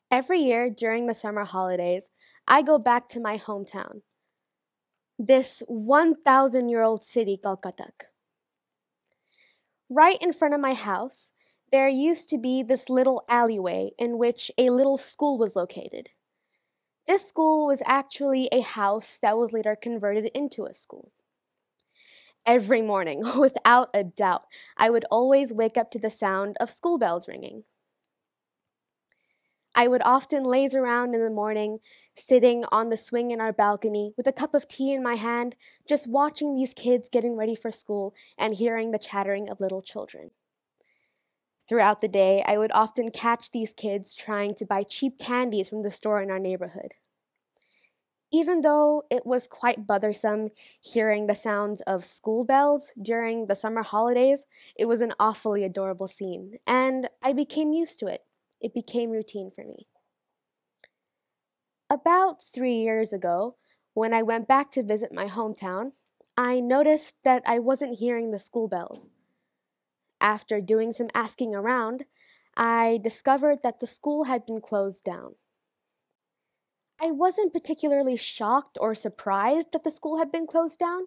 Every year during the summer holidays, I go back to my hometown, this 1,000-year-old city, Calcutta. Right in front of my house, there used to be this little alleyway in which a little school was located. This school was actually a house that was later converted into a school. Every morning, without a doubt, I would always wake up to the sound of school bells ringing. I would often laze around in the morning, sitting on the swing in our balcony with a cup of tea in my hand, just watching these kids getting ready for school and hearing the chattering of little children. Throughout the day, I would often catch these kids trying to buy cheap candies from the store in our neighborhood. Even though it was quite bothersome hearing the sounds of school bells during the summer holidays, it was an awfully adorable scene, and I became used to it. It became routine for me. About 3 years ago, when I went back to visit my hometown, I noticed that I wasn't hearing the school bells. After doing some asking around, I discovered that the school had been closed down. I wasn't particularly shocked or surprised that the school had been closed down,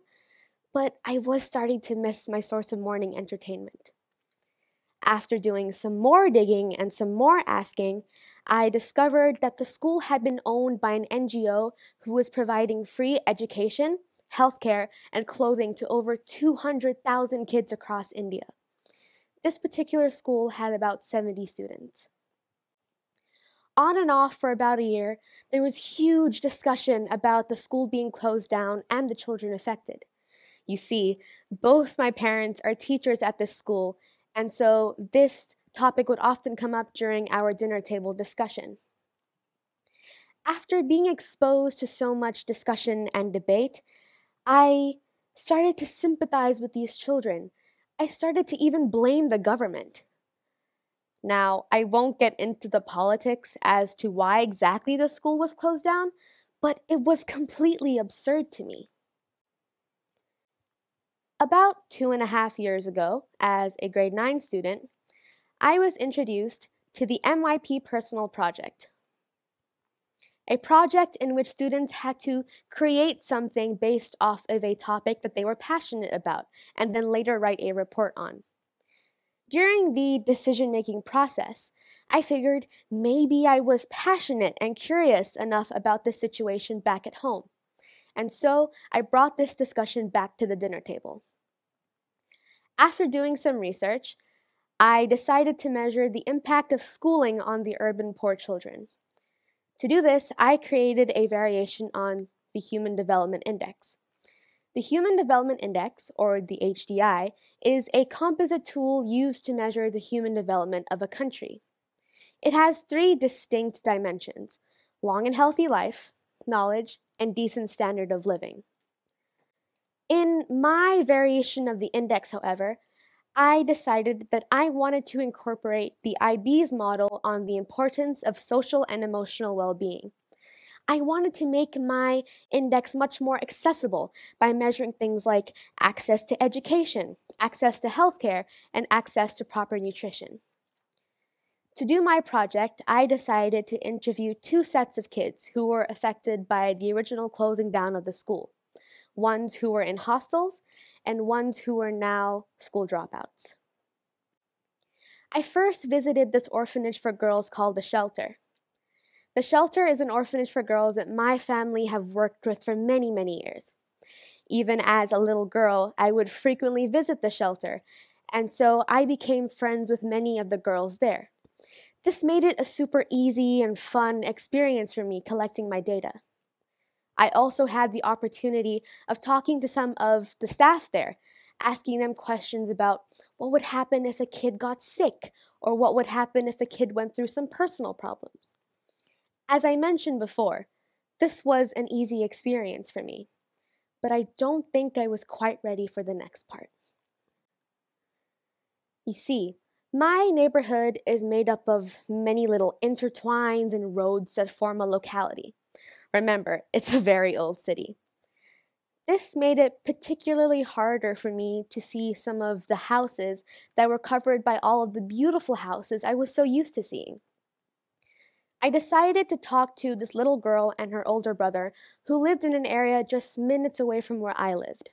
but I was starting to miss my source of morning entertainment. After doing some more digging and some more asking, I discovered that the school had been owned by an NGO who was providing free education, healthcare, and clothing to over 200,000 kids across India. This particular school had about 70 students. On and off for about a year, there was huge discussion about the school being closed down and the children affected. You see, both my parents are teachers at this school, and so this topic would often come up during our dinner table discussion. After being exposed to so much discussion and debate, I started to sympathize with these children. I started to even blame the government. Now, I won't get into the politics as to why exactly the school was closed down, but it was completely absurd to me. About 2.5 years ago, as a grade 9 student, I was introduced to the MYP Personal Project, a project in which students had to create something based off of a topic that they were passionate about and then later write a report on. During the decision-making process, I figured maybe I was passionate and curious enough about the situation back at home. And so I brought this discussion back to the dinner table. After doing some research, I decided to measure the impact of schooling on the urban poor children. To do this, I created a variation on the Human Development Index. The Human Development Index, or the HDI, is a composite tool used to measure the human development of a country. It has 3 distinct dimensions: long and healthy life, knowledge, and decent standard of living. In my variation of the index, however, I decided that I wanted to incorporate the IB's model on the importance of social and emotional well-being. I wanted to make my index much more accessible by measuring things like access to education, access to healthcare, and access to proper nutrition. To do my project, I decided to interview 2 sets of kids who were affected by the original closing down of the school, ones who were in hostels and ones who were now school dropouts. I first visited this orphanage for girls called the Shelter. The Shelter is an orphanage for girls that my family have worked with for many, many years. Even as a little girl, I would frequently visit the shelter, and so I became friends with many of the girls there. This made it a super easy and fun experience for me collecting my data. I also had the opportunity of talking to some of the staff there, asking them questions about what would happen if a kid got sick, or what would happen if a kid went through some personal problems. As I mentioned before, this was an easy experience for me, but I don't think I was quite ready for the next part. You see, my neighborhood is made up of many little intertwines and roads that form a locality. Remember, it's a very old city. This made it particularly harder for me to see some of the houses that were covered by all of the beautiful houses I was so used to seeing. I decided to talk to this little girl and her older brother who lived in an area just minutes away from where I lived.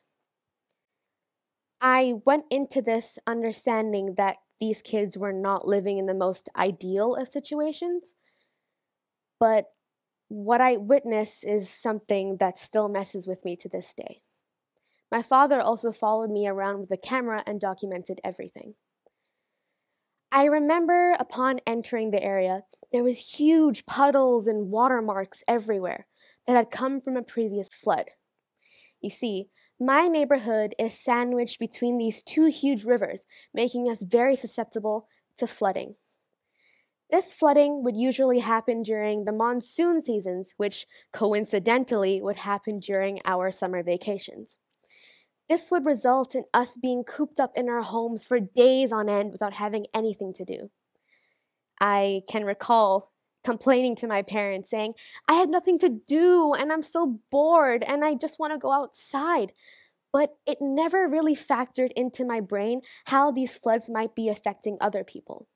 I went into this understanding that these kids were not living in the most ideal of situations, but what I witnessed is something that still messes with me to this day. My father also followed me around with a camera and documented everything. I remember upon entering the area, there was huge puddles and watermarks everywhere that had come from a previous flood. You see, my neighborhood is sandwiched between these two huge rivers, making us very susceptible to flooding. This flooding would usually happen during the monsoon seasons, which coincidentally would happen during our summer vacations. This would result in us being cooped up in our homes for days on end without having anything to do. I can recall complaining to my parents saying, I had nothing to do and I'm so bored and I just want to go outside. But it never really factored into my brain how these floods might be affecting other people.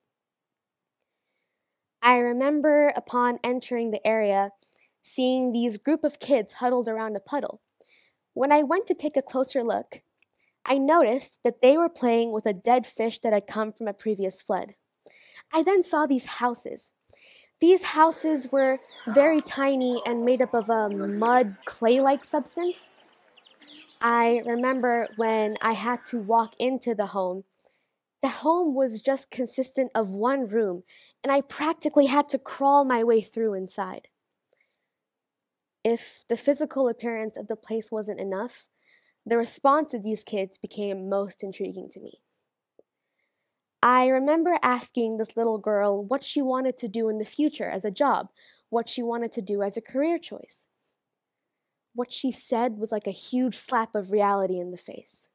I remember upon entering the area, seeing these group of kids huddled around a puddle. When I went to take a closer look, I noticed that they were playing with a dead fish that had come from a previous flood. I then saw these houses. These houses were very tiny and made up of a mud clay-like substance. I remember when I had to walk into the home was just consistent of one room, and I practically had to crawl my way through inside. If the physical appearance of the place wasn't enough, the response of these kids became most intriguing to me. I remember asking this little girl what she wanted to do in the future as a job, what she wanted to do as a career choice. What she said was like a huge slap of reality in the face.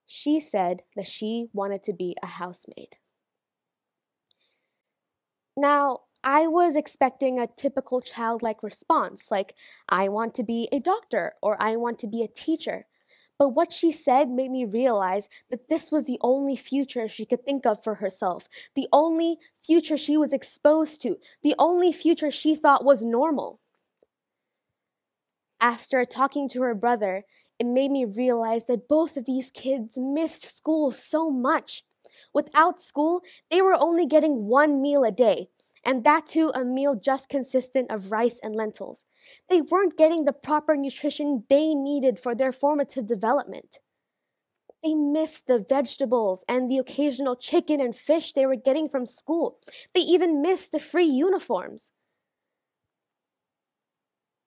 She said that she wanted to be a housemaid. Now, I was expecting a typical childlike response, like, I want to be a doctor or I want to be a teacher. But what she said made me realize that this was the only future she could think of for herself, the only future she was exposed to, the only future she thought was normal. After talking to her brother, it made me realize that both of these kids missed school so much. Without school, they were only getting one meal a day, and that too a meal just consistent of rice and lentils. They weren't getting the proper nutrition they needed for their formative development. They missed the vegetables and the occasional chicken and fish they were getting from school. They even missed the free uniforms.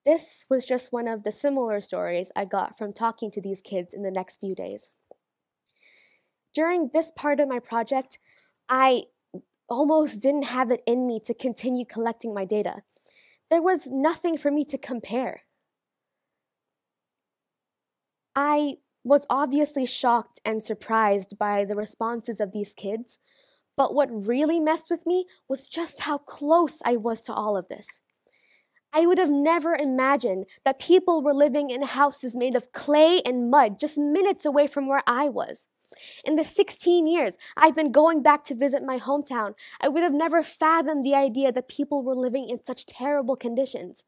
This was just one of the similar stories I got from talking to these kids in the next few days. During this part of my project, I almost didn't have it in me to continue collecting my data. There was nothing for me to compare. I was obviously shocked and surprised by the responses of these kids, but what really messed with me was just how close I was to all of this. I would have never imagined that people were living in houses made of clay and mud just minutes away from where I was. In the 16 years I've been going back to visit my hometown, I would have never fathomed the idea that people were living in such terrible conditions.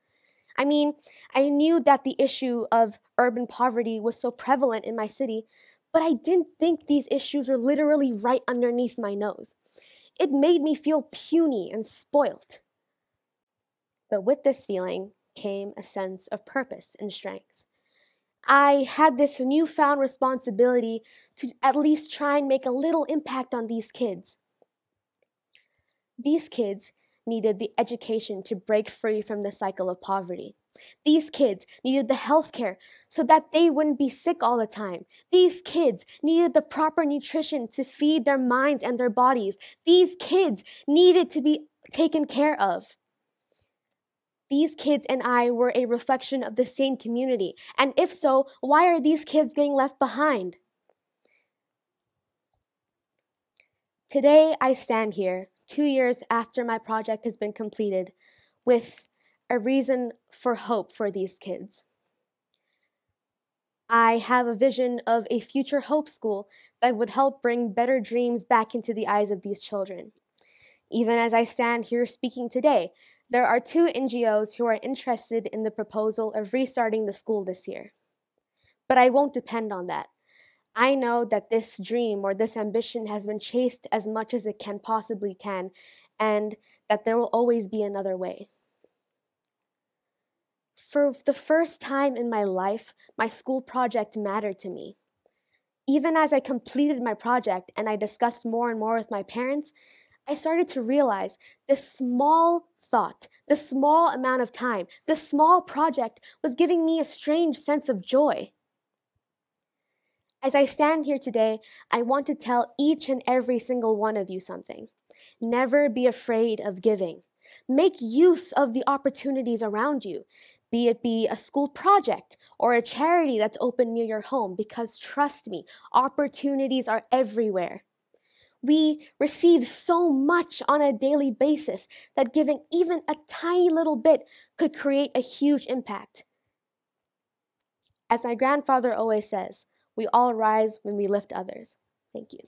I mean, I knew that the issue of urban poverty was so prevalent in my city, but I didn't think these issues were literally right underneath my nose. It made me feel puny and spoilt. But with this feeling came a sense of purpose and strength. I had this newfound responsibility to at least try and make a little impact on these kids. These kids needed the education to break free from the cycle of poverty. These kids needed the health care so that they wouldn't be sick all the time. These kids needed the proper nutrition to feed their minds and their bodies. These kids needed to be taken care of. These kids and I were a reflection of the same community, and if so, why are these kids getting left behind? Today, I stand here, 2 years after my project has been completed, with a reason for hope for these kids. I have a vision of a future hope school that would help bring better dreams back into the eyes of these children. Even as I stand here speaking today, there are 2 NGOs who are interested in the proposal of restarting the school this year. But I won't depend on that. I know that this dream or this ambition has been chased as much as it can possibly can, and that there will always be another way. For the first time in my life, my school project mattered to me. Even as I completed my project and I discussed more and more with my parents, I started to realize this small thought, this small amount of time, this small project was giving me a strange sense of joy. As I stand here today, I want to tell each and every single one of you something. Never be afraid of giving. Make use of the opportunities around you, be it a school project or a charity that's open near your home, because trust me, opportunities are everywhere. We receive so much on a daily basis that giving even a tiny little bit could create a huge impact. As my grandfather always says, we all rise when we lift others. Thank you.